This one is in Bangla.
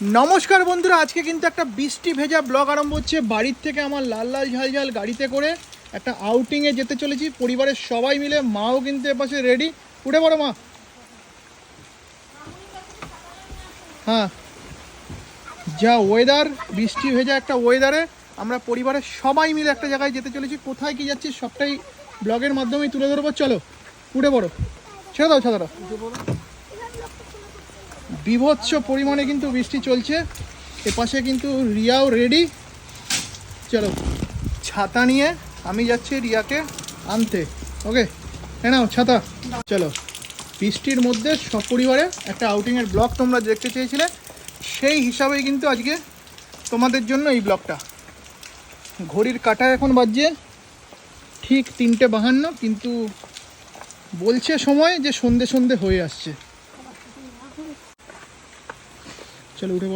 নমস্কার বন্ধুরা, আজকে কিন্তু একটা বৃষ্টি ভেজা ব্লগ আরম্ভ হচ্ছে। বাড়ির থেকে আমার লাল লাল ঝাল ঝাল গাড়িতে করে একটা আউটিংয়ে যেতে চলেছি পরিবারের সবাই মিলে। মাও কিন্তু এপাশে রেডি। উঠে পড়ো মা। হ্যাঁ, যা ওয়েদার, বৃষ্টি ভেজা একটা ওয়েদারে আমরা পরিবারের সবাই মিলে একটা জায়গায় যেতে চলেছি। কোথায় কি যাচ্ছি সবটাই ব্লগের মাধ্যমেই তুলে ধরবো। চলো উঠে পড়ো, ছেড়ে দাও ছাতাটা। বীভৎস পরিমাণে কিন্তু বৃষ্টি চলছে। এপাশে কিন্তু রিয়াও রেডি। চলো, ছাতা নিয়ে আমি যাচ্ছি রিয়াকে আনতে। ওকে, নাও ছাতা। চলো, বৃষ্টির মধ্যে সপরিবারে একটা আউটিংয়ের ব্লগ তোমরা দেখতে চেয়েছিলে, সেই হিসাবেই কিন্তু আজকে তোমাদের জন্য এই ব্লগটা। ঘড়ির কাঁটায় এখন বাজছে ঠিক 3:52, কিন্তু বলছে সময় যে সন্ধে সন্ধে হয়ে আসছে। চলো উঠে পড়ো।